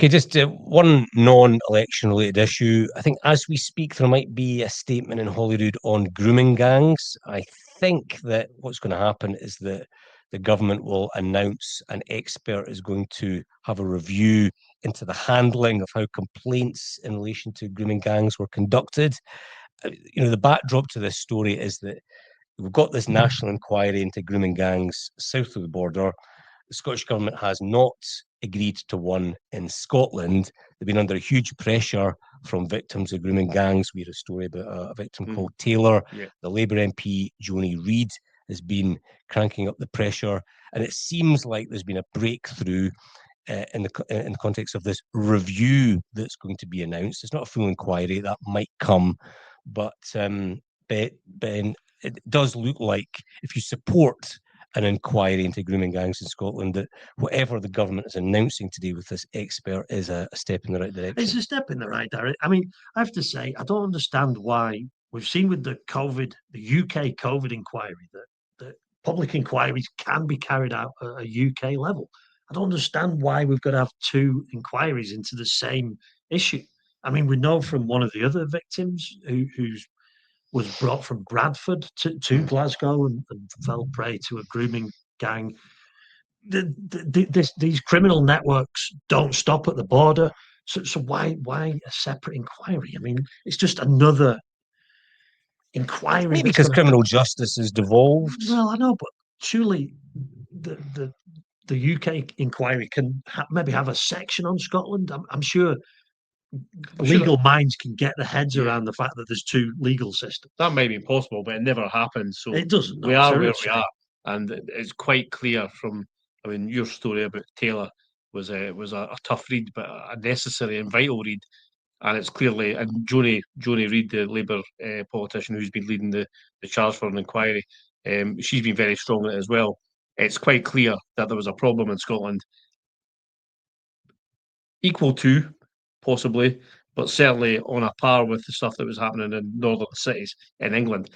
Okay, just one non-election related issue. I think as we speak, there might be a statement in Holyrood on grooming gangs. I think that what's going to happen is that the government will announce an expert is going to have a review into the handling of how complaints in relation to grooming gangs were conducted. The backdrop to this story is that we've got this national inquiry into grooming gangs south of the border. The Scottish Government has not agreed to one in Scotland. They've been under huge pressure from victims of grooming gangs. We had a story about a victim called Taylor. Yeah. The Labour MP, Joni Reid, has been cranking up the pressure. And it seems like there's been a breakthrough in the context of this review that's going to be announced. It's not a full inquiry. That might come. But Ben, it does look like if you support an inquiry into grooming gangs in Scotland, that whatever the government is announcing today with this expert is a step in the right direction. It's a step in the right direction. I mean, I have to say, I don't understand why we've seen with the UK COVID inquiry that public inquiries can be carried out at a UK level. I don't understand why we've got to have two inquiries into the same issue. I mean, we know from one of the other victims who's was brought from Bradford to Glasgow and fell prey to a grooming gang. These criminal networks don't stop at the border. So why a separate inquiry? I mean, it's just another inquiry. Maybe because criminal justice is devolved. Well, I know, but surely the UK inquiry can maybe have a section on Scotland. I'm sure legal minds can get their heads around the fact that there's two legal systems. That might be possible, but it never happened. So it doesn't. We are where we are, and it's quite clear from. I mean, your story about Taylor was a tough read, but a necessary and vital read. And it's clearly, and Joni Reid, the Labour politician who's been leading the charge for an inquiry, she's been very strong in it as well. It's quite clear that there was a problem in Scotland, equal to, possibly, but certainly on a par with the stuff that was happening in northern cities in England.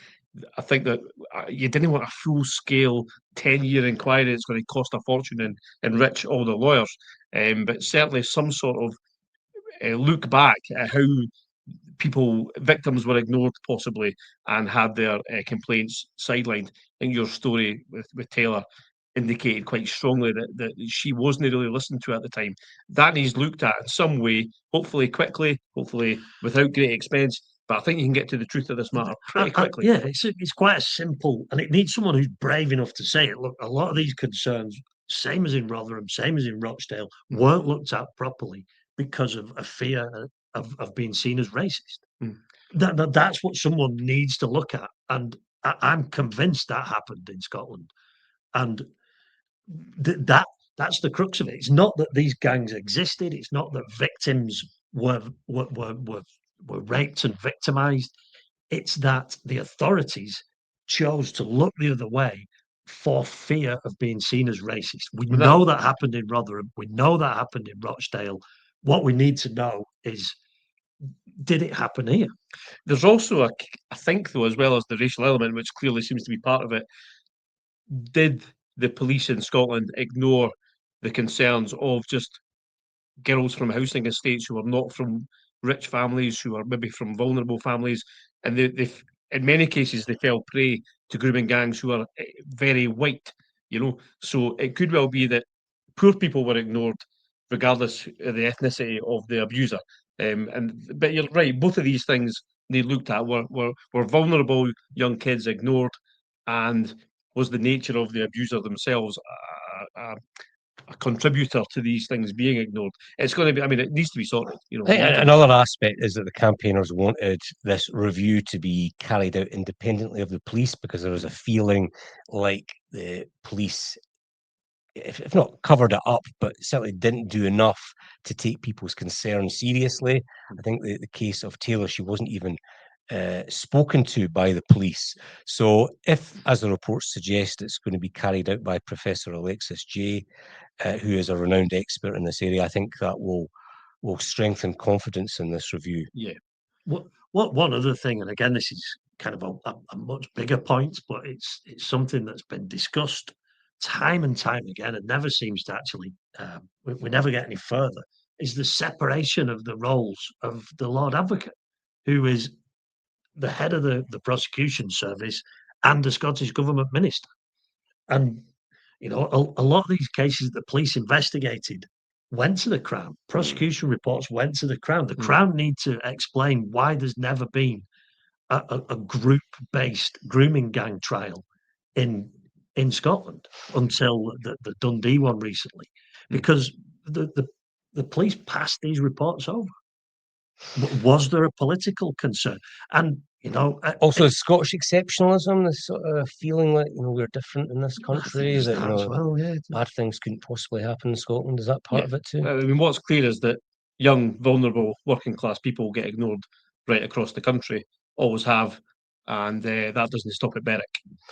I think that you didn't want a full-scale 10-year inquiry that's going to cost a fortune and enrich all the lawyers, but certainly some sort of look back at how victims were ignored possibly and had their complaints sidelined. I think your story with Taylor indicated quite strongly that she wasn't really listened to at the time. That needs looked at in some way, hopefully quickly, hopefully without great expense. But I think you can get to the truth of this matter pretty quickly. Yeah, it's quite a simple, and it needs someone who's brave enough to say it. Look, a lot of these concerns, same as in Rotherham, same as in Rochdale, weren't looked at properly because of a fear of being seen as racist. That's what someone needs to look at, and I'm convinced that happened in Scotland, and that's the crux of it. It's not that these gangs existed. It's not that victims were raped and victimized. It's that the authorities chose to look the other way for fear of being seen as racist. We know that happened in Rotherham. We know that happened in Rochdale. What we need to know is, did it happen here? There's also I think, though, as well as the racial element, which clearly seems to be part of it, did the police in Scotland ignore the concerns of just girls from housing estates who are not from rich families, who are maybe from vulnerable families, and they in many cases they fell prey to grooming gangs who are very white, so it could well be that poor people were ignored regardless of the ethnicity of the abuser. But you're right, both of these things they looked at were vulnerable young kids ignored, and was the nature of the abuser themselves a contributor to these things being ignored. It's going to be, I mean, it needs to be sorted. Another aspect is that the campaigners wanted this review to be carried out independently of the police because there was a feeling like the police, if not covered it up, but certainly didn't do enough to take people's concerns seriously. I think the case of Taylor, she wasn't even spoken to by the police. So if, as the reports suggest, it's going to be carried out by Professor Alexis Jay, who is a renowned expert in this area, I think that will strengthen confidence in this review. Yeah. What one other thing, and again, this is kind of a much bigger point, but it's something that's been discussed time and time again and never seems to actually, we never get any further. is the separation of the roles of the Lord Advocate, who is the head of the prosecution service and the Scottish government minister. And, you know, a lot of these cases that police investigated went to the Crown. Prosecution reports went to the Crown. The Crown need to explain why there's never been a group-based grooming gang trial in Scotland until the Dundee one recently, because the police passed these reports over. Was there a political concern? And you know, Also, Scottish exceptionalism, this sort of feeling like, you know, we're different in this country, that, you know, well, yeah, bad things couldn't possibly happen in Scotland. Is that part of it too? I mean, what's clear is that young, vulnerable, working class people get ignored right across the country, always have, and that doesn't stop at Berwick.